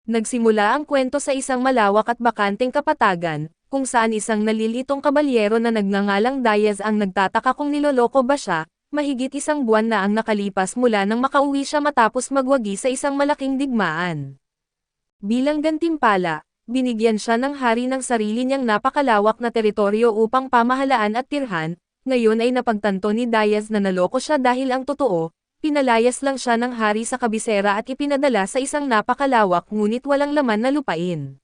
Nagsimula ang kwento sa isang malawak at bakanteng kapatagan, kung saan isang nalilitong kabalyero na nagngangalang Diaz ang nagtataka kung niloloko ba siya. Mahigit isang buwan na ang nakalipas mula nang makauwi siya matapos magwagi sa isang malaking digmaan. Bilang gantimpala, binigyan siya ng hari ng sarili niyang napakalawak na teritoryo upang pamahalaan at tirhan. Ngayon ay napagtanto ni Diaz na naloko siya dahil ang totoo, pinalayas lang siya ng hari sa kabisera at ipinadala sa isang napakalawak ngunit walang laman na lupain.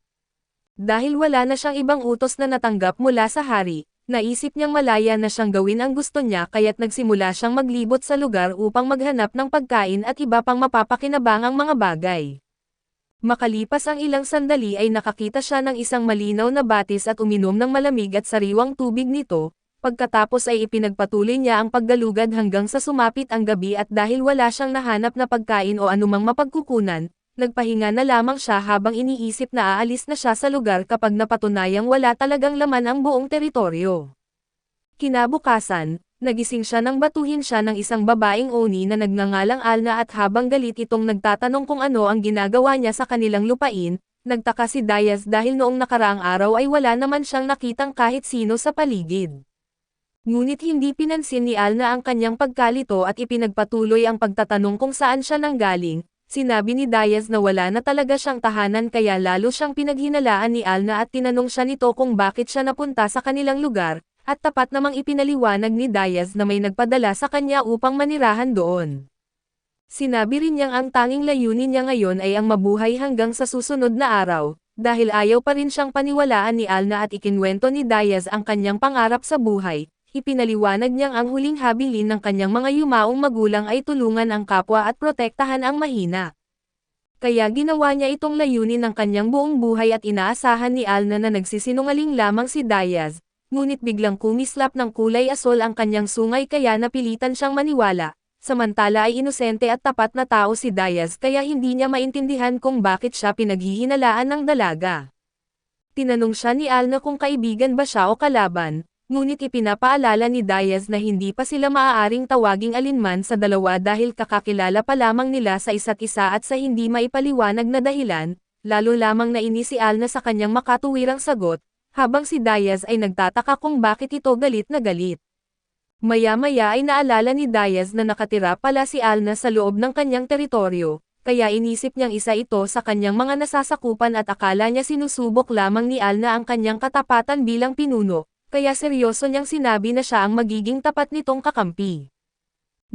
Dahil wala na siyang ibang utos na natanggap mula sa hari, naisip niyang malaya na siyang gawin ang gusto niya kaya't nagsimula siyang maglibot sa lugar upang maghanap ng pagkain at iba pang mapapakinabangang mga bagay. Makalipas ang ilang sandali ay nakakita siya ng isang malinaw na batis at uminom ng malamig at sariwang tubig nito, pagkatapos ay ipinagpatuloy niya ang paggalugad hanggang sa sumapit ang gabi at dahil wala siyang nahanap na pagkain o anumang mapagkukunan, nagpahinga na lamang siya habang iniisip na aalis na siya sa lugar kapag napatunayang wala talagang laman ang buong teritoryo. Kinabukasan, nagising siya nang batuhin siya ng isang babaeng oni na nagngangalang Alna at habang galit itong nagtatanong kung ano ang ginagawa niya sa kanilang lupain, nagtaka si Diaz dahil noong nakaraang araw ay wala naman siyang nakitang kahit sino sa paligid. Ngunit hindi pinansin ni Alna ang kanyang pagkalito at ipinagpatuloy ang pagtatanong kung saan siya nanggaling. Sinabi ni Diaz na wala na talaga siyang tahanan kaya lalo siyang pinaghinalaan ni Alna at tinanong siya nito kung bakit siya napunta sa kanilang lugar, at tapat namang ipinaliwanag ni Diaz na may nagpadala sa kanya upang manirahan doon. Sinabi rin niyang ang tanging layunin niya ngayon ay ang mabuhay hanggang sa susunod na araw, dahil ayaw pa rin siyang paniwalaan ni Alna at ikinwento ni Diaz ang kanyang pangarap sa buhay. Ipinaliwanag niyang ang huling habilin ng kanyang mga yumaong magulang ay tulungan ang kapwa at protektahan ang mahina. Kaya ginawa niya itong layunin ng kanyang buong buhay at inaasahan ni Alna na nagsisinungaling lamang si Diaz, ngunit biglang kumislap ng kulay asol ang kanyang sungay kaya napilitan siyang maniwala, samantala ay inosente at tapat na tao si Diaz kaya hindi niya maintindihan kung bakit siya pinaghihinalaan ng dalaga. Tinanong siya ni Alna kung kaibigan ba siya o kalaban. Ngunit ipinapaalala ni Diaz na hindi pa sila maaaring tawaging alinman sa dalawa dahil kakakilala pa lamang nila sa isa't isa at sa hindi maipaliwanag na dahilan, lalo lamang nainis si Alna sa kanyang makatuwirang sagot, habang si Diaz ay nagtataka kung bakit ito galit na galit. Maya-maya ay naalala ni Diaz na nakatira pala si Alna sa loob ng kanyang teritoryo, kaya inisip niyang isa ito sa kanyang mga nasasakupan at akala niya sinusubok lamang ni Alna ang kanyang katapatan bilang pinuno. Kaya seryoso niyang sinabi na siya ang magiging tapat nitong kakampi.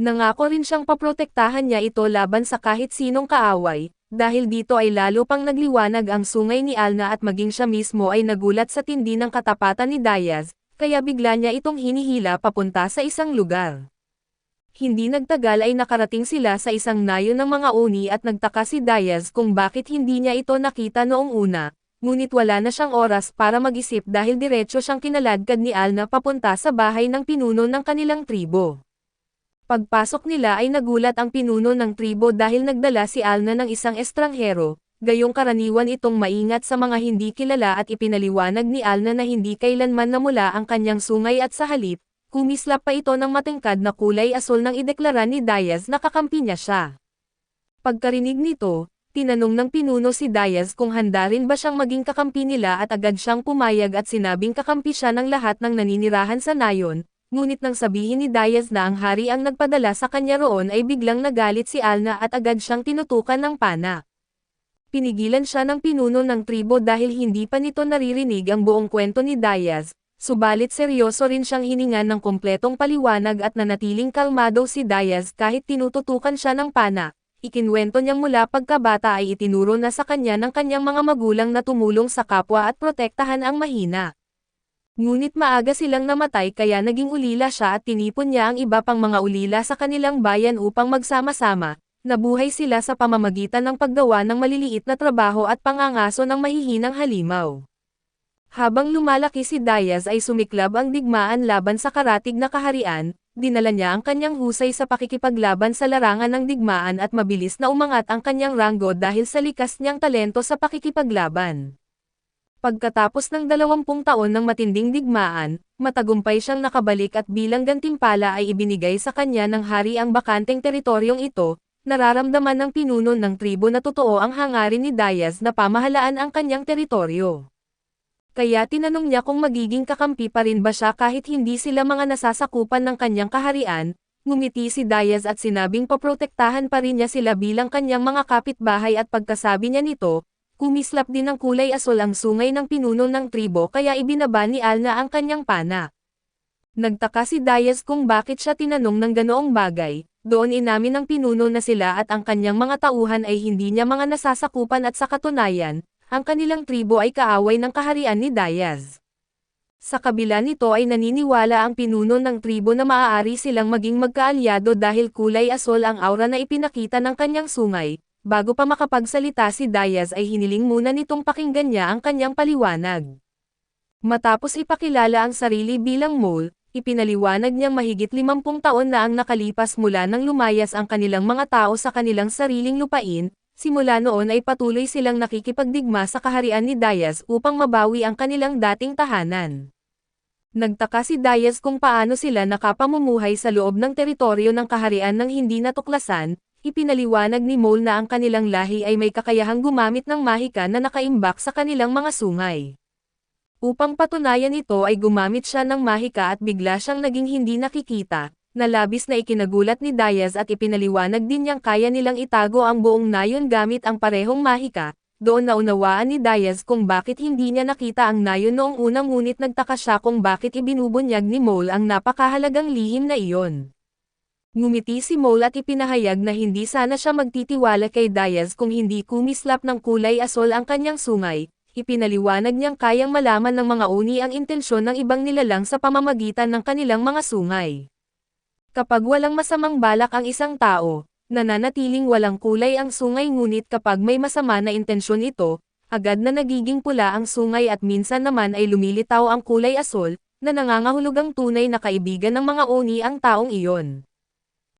Nangako rin siyang paprotektahan niya ito laban sa kahit sinong kaaway, dahil dito ay lalo pang nagliwanag ang sungay ni Alna at maging siya mismo ay nagulat sa tindi ng katapatan ni Diaz, kaya bigla niya itong hinihila papunta sa isang lugar. Hindi nagtagal ay nakarating sila sa isang nayo ng mga oni at nagtaka si Diaz kung bakit hindi niya ito nakita noong una. Ngunit wala na siyang oras para mag-isip dahil diretso siyang kinaladkad ni Alna papunta sa bahay ng pinuno ng kanilang tribo. Pagpasok nila ay nagulat ang pinuno ng tribo dahil nagdala si Alna ng isang estranghero, gayong karaniwan itong maingat sa mga hindi kilala at ipinaliwanag ni Alna na hindi kailanman namula ang kanyang sungay at sa halip, kumislap pa ito ng matingkad na kulay asol nang ideklara ni Diaz na kakampi niya siya. Pagkarinig nito, tinanong ng pinuno si Diaz kung handa rin ba siyang maging kakampi nila at agad siyang pumayag at sinabing kakampi siya ng lahat ng naninirahan sa nayon, ngunit nang sabihin ni Diaz na ang hari ang nagpadala sa kanya roon ay biglang nagalit si Alna at agad siyang tinutukan ng pana. Pinigilan siya ng pinuno ng tribo dahil hindi pa nito naririnig ang buong kwento ni Diaz, subalit seryoso rin siyang hiningan ng kumpletong paliwanag at nanatiling kalmado si Diaz kahit tinututukan siya ng pana. Ikinwento niyang mula pagkabata ay itinuro na sa kanya ng kanyang mga magulang na tumulong sa kapwa at protektahan ang mahina. Ngunit maaga silang namatay kaya naging ulila siya at tinipon niya ang iba pang mga ulila sa kanilang bayan upang magsama-sama, nabuhay sila sa pamamagitan ng paggawa ng maliliit na trabaho at pangangaso ng mahihinang halimaw. Habang lumalaki si Diaz ay sumiklab ang digmaan laban sa karatig na kaharian, dinala niya ang kanyang husay sa pakikipaglaban sa larangan ng digmaan at mabilis na umangat ang kanyang ranggo dahil sa likas niyang talento sa pakikipaglaban. Pagkatapos ng 20 taon ng matinding digmaan, matagumpay siyang nakabalik at bilang gantimpala ay ibinigay sa kanya ng hari ang bakanteng teritoryong ito, nararamdaman ng pinuno ng tribo na totoo ang hangarin ni Diaz na pamahalaan ang kanyang teritoryo. Kaya tinanong niya kung magiging kakampi pa rin ba siya kahit hindi sila mga nasasakupan ng kanyang kaharian. Ngumiti si Diaz at sinabing paprotektahan pa rin niya sila bilang kanyang mga kapitbahay at pagkasabi niya nito, kumislap din ng kulay asul ang sungay ng pinuno ng tribo kaya ibinaba ni Alna ang kanyang pana. Nagtaka si Diaz kung bakit siya tinanong ng ganoong bagay, doon inamin ng pinuno na sila at ang kanyang mga tauhan ay hindi niya mga nasasakupan at sa katunayan, ang kanilang tribo ay kaaway ng kaharian ni Diaz. Sa kabila nito ay naniniwala ang pinuno ng tribo na maaari silang maging magkaalyado dahil kulay asul ang aura na ipinakita ng kanyang sungay. Bago pa makapagsalita si Diaz ay hiniling muna nitong pakinggan niya ang kanyang paliwanag. Matapos ipakilala ang sarili bilang mole, ipinaliwanag niyang mahigit 50 taon na ang nakalipas mula nang lumayas ang kanilang mga tao sa kanilang sariling lupain. Simula noon ay patuloy silang nakikipagdigma sa kaharian ni Diaz upang mabawi ang kanilang dating tahanan. Nagtaka si Diaz kung paano sila nakapamumuhay sa loob ng teritoryo ng kaharian ng hindi natuklasan. Ipinaliwanag ni Mole na ang kanilang lahi ay may kakayahang gumamit ng mahika na nakaimbak sa kanilang mga sungay. Upang patunayan ito ay gumamit siya ng mahika at bigla siyang naging hindi nakikita. Na labis na ikinagulat ni Diaz at ipinaliwanag din niyang kaya nilang itago ang buong nayon gamit ang parehong mahika. Doon naunawaan ni Diaz kung bakit hindi niya nakita ang nayon noong unang ngunit nagtaka siya kung bakit ibinubunyag ni Mole ang napakahalagang lihim na iyon. Ngumiti si Mole at ipinahayag na hindi sana siya magtitiwala kay Diaz kung hindi kumislap ng kulay asul ang kanyang sungay. Ipinaliwanag niyang kayang malaman ng mga uni ang intensyon ng ibang nilalang sa pamamagitan ng kanilang mga sungay. Kapag walang masamang balak ang isang tao, nananatiling walang kulay ang sungay ngunit kapag may masama na intensyon ito, agad na nagiging pula ang sungay at minsan naman ay lumilitaw ang kulay asul, na nangangahulugang tunay na kaibigan ng mga oni ang taong iyon.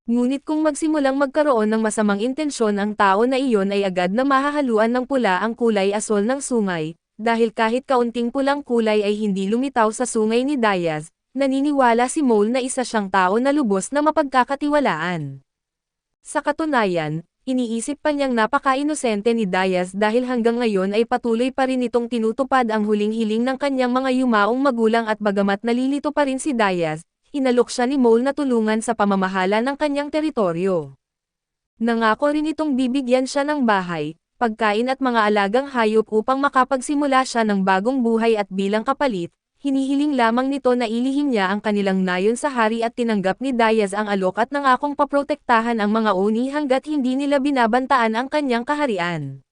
Ngunit kung magsimulang magkaroon ng masamang intensyon ang tao na iyon ay agad na mahahaluan ng pula ang kulay asul ng sungay, dahil kahit kaunting pulang kulay ay hindi lumitaw sa sungay ni Diaz. Naniniwala si Mole na isa siyang tao na lubos na mapagkakatiwalaan. Sa katunayan, iniisip pa niyang napaka-inosente ni Diaz dahil hanggang ngayon ay patuloy pa rin itong tinutupad ang huling hiling ng kanyang mga yumaong magulang at bagamat nalilito pa rin si Diaz, inalok siya ni Mole na tulungan sa pamamahala ng kanyang teritoryo. Nangako rin itong bibigyan siya ng bahay, pagkain at mga alagang hayop upang makapagsimula siya ng bagong buhay at bilang kapalit, hinihiling lamang nito na ilihim niya ang kanilang nayon sa hari at tinanggap ni Diaz ang alok at nangakong paprotektahan ang mga oni hanggat hindi nila binabantaan ang kanyang kaharian.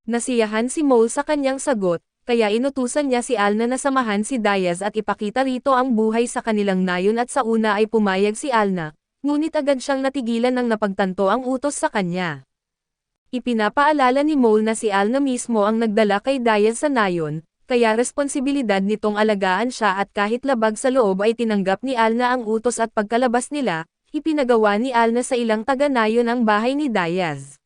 Nasiyahan si Mole sa kanyang sagot, kaya inutusan niya si Alna na samahan si Diaz at ipakita rito ang buhay sa kanilang nayon at sa una ay pumayag si Alna, ngunit agad siyang natigilan nang napagtanto ang utos sa kanya. Ipinapaalala ni Mole na si Alna mismo ang nagdala kay Diaz sa nayon, kaya responsibilidad nitong alagaan siya at kahit labag sa loob ay tinanggap ni Alna ang utos at pagkalabas nila, ipinagawa ni Alna sa ilang taga-nayon ang bahay ni Diaz.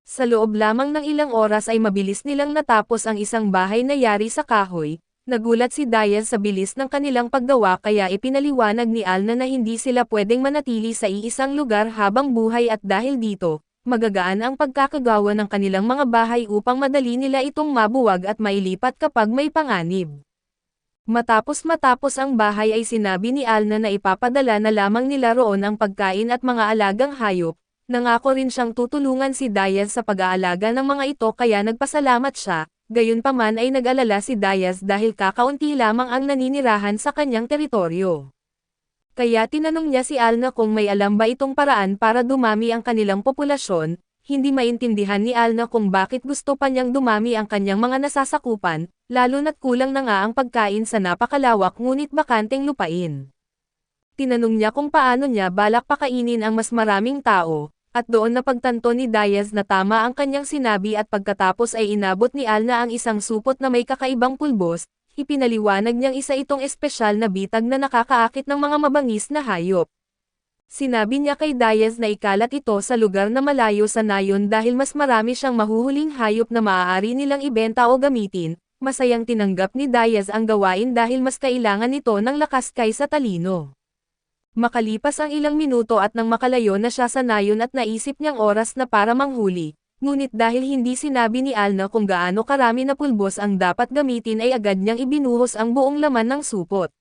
Sa loob lamang ng ilang oras ay mabilis nilang natapos ang isang bahay na yari sa kahoy. Nagulat si Diaz sa bilis ng kanilang paggawa kaya ipinaliwanag ni Alna na hindi sila pwedeng manatili sa iisang lugar habang buhay at dahil dito, magagaan ang pagkakagawa ng kanilang mga bahay upang madali nila itong mabuwag at mailipat kapag may panganib. Matapos ang bahay ay sinabi ni Alna na ipapadala na lamang nila roon ang pagkain at mga alagang hayop. Nangako rin siyang tutulungan si Diaz sa pag-aalaga ng mga ito kaya nagpasalamat siya, gayunpaman ay nag-alala si Diaz dahil kakaunti lamang ang naninirahan sa kanyang teritoryo. Kaya tinanong niya si Alna kung may alam ba itong paraan para dumami ang kanilang populasyon. Hindi maintindihan ni Alna kung bakit gusto pa niyang dumami ang kanyang mga nasasakupan, lalo na't kulang na nga ang pagkain sa napakalawak ngunit bakanteng lupain. Tinanong niya kung paano niya balak pakainin ang mas maraming tao, at doon napagtanto ni Diaz na tama ang kanyang sinabi at pagkatapos ay inabot ni Alna ang isang supot na may kakaibang pulbos. Ipinaliwanag niyang isa itong espesyal na bitag na nakakaakit ng mga mabangis na hayop. Sinabi niya kay Diaz na ikalat ito sa lugar na malayo sa nayon dahil mas marami siyang mahuhuling hayop na maaari nilang ibenta o gamitin. Masayang tinanggap ni Diaz ang gawain dahil mas kailangan nito ng lakas kaysa talino. Makalipas ang ilang minuto at nang makalayo na siya sa nayon at naisip niyang oras na para manghuli, ngunit dahil hindi sinabi ni Alna kung gaano karami na pulbos ang dapat gamitin ay agad niyang ibinuhos ang buong laman ng supot.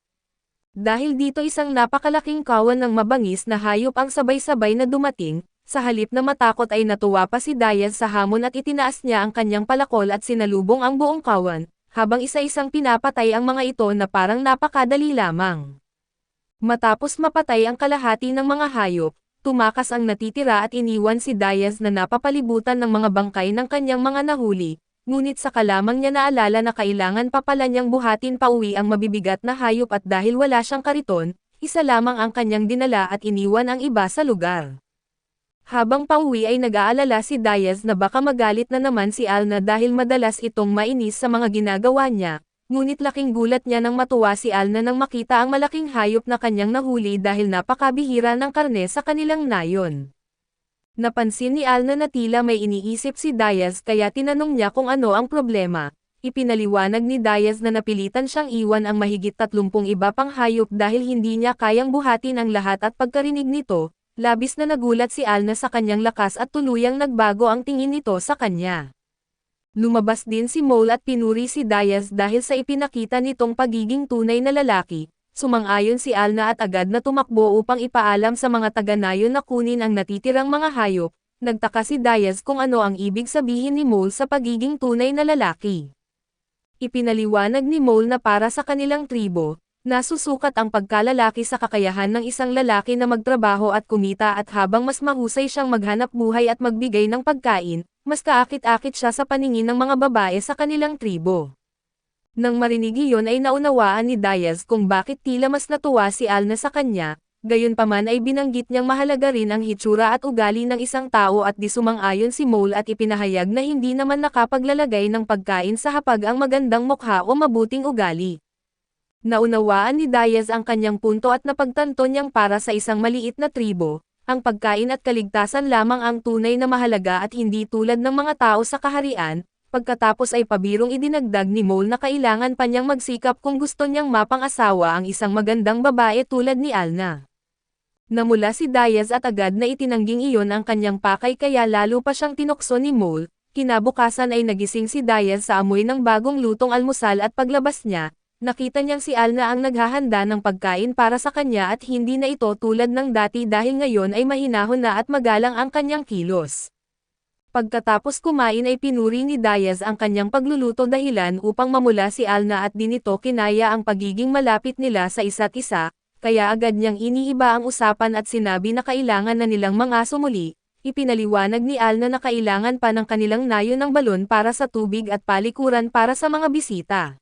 Dahil dito isang napakalaking kawan ng mabangis na hayop ang sabay-sabay na dumating, sa halip na matakot ay natuwa pa si Diaz sa hamon at itinaas niya ang kanyang palakol at sinalubong ang buong kawan, habang isa-isang pinapatay ang mga ito na parang napakadali lamang. Matapos mapatay ang kalahati ng mga hayop, tumakas ang natitira at iniwan si Diaz na napapalibutan ng mga bangkay ng kanyang mga nahuli, ngunit saka lamang niya naalala na kailangan pa pala niyang buhatin pauwi ang mabibigat na hayop at dahil wala siyang kariton, isa lamang ang kanyang dinala at iniwan ang iba sa lugar. Habang pauwi ay nag-aalala si Diaz na baka magalit na naman si Alna dahil madalas itong mainis sa mga ginagawa niya. Ngunit laking gulat niya nang matuwa si Alna nang makita ang malaking hayop na kanyang nahuli dahil napakabihira ng karne sa kanilang nayon. Napansin ni Alna na tila may iniisip si Diaz kaya tinanong niya kung ano ang problema. Ipinaliwanag ni Diaz na napilitan siyang iwan ang mahigit 30 iba pang hayop dahil hindi niya kayang buhatin ang lahat at pagkarinig nito, labis na nagulat si Alna sa kanyang lakas at tuluyang nagbago ang tingin nito sa kanya. Lumabas din si Mole at pinuri si Diaz dahil sa ipinakita nitong pagiging tunay na lalaki. Sumang-ayon si Alna at agad na tumakbo upang ipaalam sa mga taga-nayon na kunin ang natitirang mga hayop. Nagtaka si Diaz kung ano ang ibig sabihin ni Mole sa pagiging tunay na lalaki. Ipinaliwanag ni Mole na para sa kanilang tribo, nasusukat ang pagkalalaki sa kakayahan ng isang lalaki na magtrabaho at kumita at habang mas mahusay siyang maghanap buhay at magbigay ng pagkain, mas kaakit-akit siya sa paningin ng mga babae sa kanilang tribo. Nang marinig iyon ay naunawaan ni Diaz kung bakit tila mas natuwa si Alna sa kanya, gayunpaman ay binanggit niyang mahalaga rin ang hitsura at ugali ng isang tao at di sumang-ayon si Mole at ipinahayag na hindi naman nakapaglalagay ng pagkain sa hapag ang magandang mukha o mabuting ugali. Naunawaan ni Diaz ang kanyang punto at napagtanto niyang para sa isang maliit na tribo, ang pagkain at kaligtasan lamang ang tunay na mahalaga at hindi tulad ng mga tao sa kaharian. Pagkatapos ay pabirong idinagdag ni Mole na kailangan pa niyang magsikap kung gusto niyang mapang-asawa ang isang magandang babae tulad ni Alna. Namula si Diaz at agad na itinangging iyon ang kanyang pakay kaya lalo pa siyang tinukso ni Mole. Kinabukasan ay nagising si Diaz sa amoy ng bagong lutong almusal at paglabas niya, nakita niyang si Alna ang naghahanda ng pagkain para sa kanya at hindi na ito tulad ng dati dahil ngayon ay mahinahon na at magalang ang kanyang kilos. Pagkatapos kumain ay pinuri ni Diaz ang kanyang pagluluto dahilan upang mamula si Alna at di nito kinaya ang pagiging malapit nila sa isa't isa, kaya agad niyang iniiba ang usapan at sinabi na kailangan na nilang mangaso muli. Ipinaliwanag ni Alna na kailangan pa ng kanilang nayon ng balon para sa tubig at palikuran para sa mga bisita.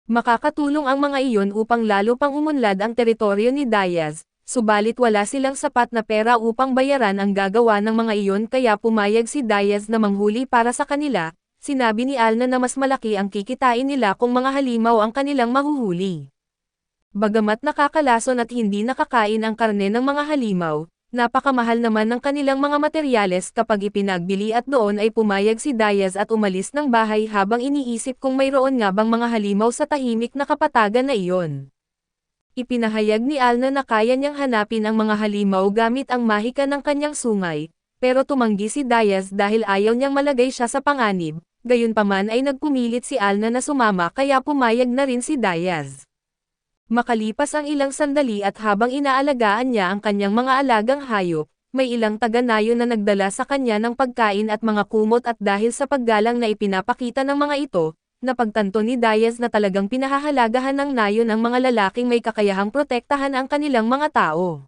Makakatulong ang mga iyon upang lalo pang umunlad ang teritoryo ni Diaz. Subalit wala silang sapat na pera upang bayaran ang gagawa ng mga iyon kaya pumayag si Diaz na manghuli para sa kanila. Sinabi ni Alna na mas malaki ang kikitain nila kung mga halimaw ang kanilang mahuhuli. Bagamat nakakalason at hindi nakakain ang karne ng mga halimaw, napakamahal naman ng kanilang mga materyales kapag ipinagbili at doon ay pumayag si Diaz at umalis ng bahay habang iniisip kung mayroon nga bang mga halimaw sa tahimik na kapatagan na iyon. Ipinahayag ni Alna na kaya niyang hanapin ang mga halimaw gamit ang mahika ng kanyang sungay, pero tumanggi si Diaz dahil ayaw niyang malagay siya sa panganib, gayunpaman ay nagpumilit si Alna na sumama kaya pumayag na rin si Diaz. Makalipas ang ilang sandali at habang inaalagaan niya ang kanyang mga alagang hayop, may ilang taga-nayon na nagdala sa kanya ng pagkain at mga kumot at dahil sa paggalang na ipinapakita ng mga ito, napagtanto ni Diaz na talagang pinahahalagahan ng nayon ang mga lalaking may kakayahang protektahan ang kanilang mga tao.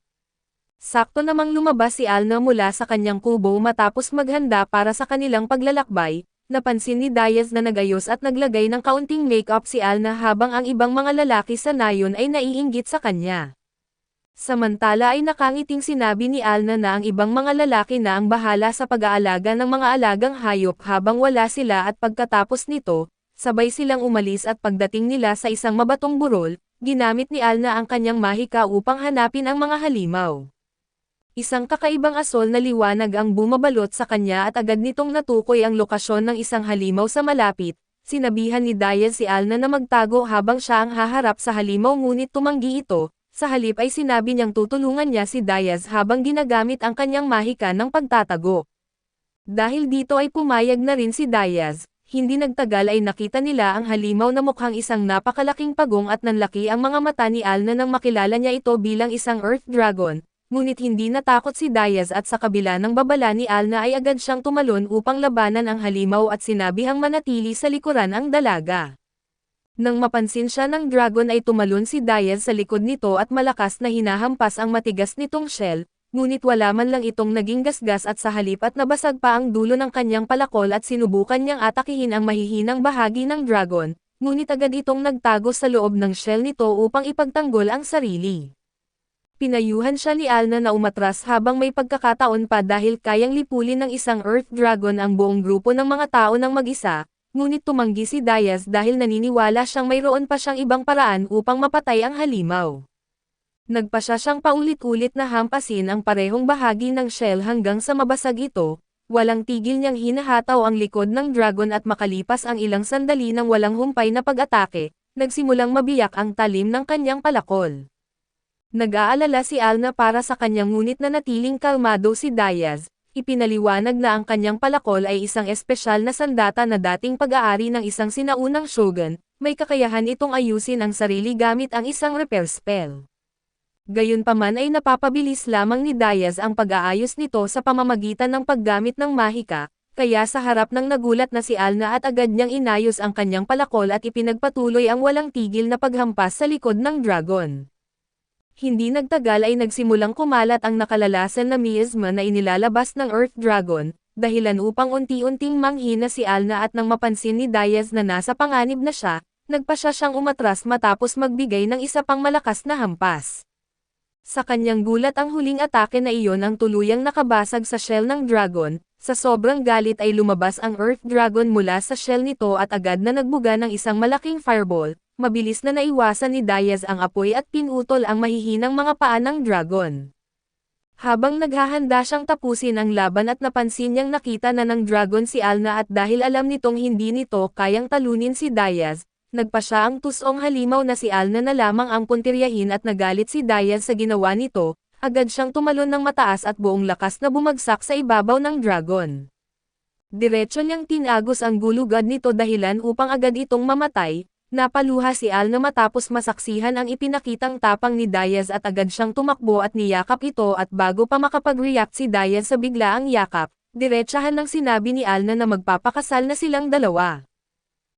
Sakto namang lumabas si Alna mula sa kanyang kubo matapos maghanda para sa kanilang paglalakbay, napansin ni Diaz na nagayos at naglagay ng kaunting make-up si Alna habang ang ibang mga lalaki sa nayon ay naiinggit sa kanya. Samantala ay nakangiting sinabi ni Alna na ang ibang mga lalaki na ang bahala sa pag-aalaga ng mga alagang hayop habang wala sila at pagkatapos nito, sabay silang umalis at pagdating nila sa isang mabatong burol, ginamit ni Alna ang kanyang mahika upang hanapin ang mga halimaw. Isang kakaibang asol na liwanag ang bumabalot sa kanya at agad nitong natukoy ang lokasyon ng isang halimaw sa malapit. Sinabihan ni Diaz si Alna na magtago habang siya ang haharap sa halimaw ngunit tumanggi ito. sa halip ay sinabi niyang tutulungan niya si Diaz habang ginagamit ang kanyang mahika ng pagtatago. Dahil dito ay pumayag na rin si Diaz, hindi nagtagal ay nakita nila ang halimaw na mukhang isang napakalaking pagong at nanlaki ang mga mata ni Alna nang makilala niya ito bilang isang Earth Dragon, ngunit hindi natakot si Diaz at sa kabila ng babala ni Alna ay agad siyang tumalon upang labanan ang halimaw at sinabihang manatili sa likuran ang dalaga. Nang mapansin siya ng dragon ay tumalon si Diaz sa likod nito at malakas na hinahampas ang matigas nitong shell, ngunit wala man lang itong naging gasgas at sa halip at nabasag pa ang dulo ng kanyang palakol at sinubukan niyang atakihin ang mahihinang bahagi ng dragon, ngunit agad itong nagtago sa loob ng shell nito upang ipagtanggol ang sarili. Pinayuhan siya ni Alna na umatras habang may pagkakataon pa dahil kayang lipulin ng isang Earth Dragon ang buong grupo ng mga tao ng mag-isa, ngunit tumanggi si Diaz dahil naniniwala siyang mayroon pa siyang ibang paraan upang mapatay ang halimaw. Nagpasya siyang paulit-ulit na hampasin ang parehong bahagi ng shell hanggang sa mabasag ito, walang tigil niyang hinahataw ang likod ng dragon at makalipas ang ilang sandali ng walang humpay na pag-atake, nagsimulang mabiyak ang talim ng kanyang palakol. Nag-aalala si Alna para sa kanyang ngunit nanatiling kalmado si Diaz. Ipinaliwanag na ang kanyang palakol ay isang espesyal na sandata na dating pag-aari ng isang sinaunang shogun, may kakayahan itong ayusin ang sarili gamit ang isang repair spell. Gayunpaman ay napapabilis lamang ni Diaz ang pag-aayos nito sa pamamagitan ng paggamit ng mahika, kaya sa harap ng nagulat na si Alna at agad niyang inayos ang kanyang palakol at ipinagpatuloy ang walang tigil na paghampas sa likod ng dragon. Hindi nagtagal ay nagsimulang kumalat ang nakalalasan na miasma na inilalabas ng Earth Dragon, dahilan upang unti-unting manghina si Alna at nang mapansin ni Diaz na nasa panganib na siya, nagpasya siyang umatras matapos magbigay ng isa pang malakas na hampas. Sa kanyang gulat ang huling atake na iyon ang tuluyang nakabasag sa shell ng dragon, sa sobrang galit ay lumabas ang Earth Dragon mula sa shell nito at agad na nagbuga ng isang malaking fireball. Mabilis na naiwasan ni Diaz ang apoy at pinutol ang mahihinang mga paa ng dragon. Habang naghahanda siyang tapusin ang laban at napansin niyang nakita na ng dragon si Alna at dahil alam nitong hindi nito kayang talunin si Diaz, nagpasya ang tusong halimaw na si Alna na lamang ang puntiryahin at nagalit si Diaz sa ginawa nito, agad siyang tumalon ng mataas at buong lakas na bumagsak sa ibabaw ng dragon. Diretso niyang tinagos ang gulugad nito dahilan upang agad itong mamatay. Napaluha si Alna matapos masaksihan ang ipinakitang tapang ni Diaz at agad siyang tumakbo at niyakap ito at bago pa makapag-react si Diaz sa biglaang yakap, diretsahan ng sinabi ni Alna na magpapakasal na silang dalawa.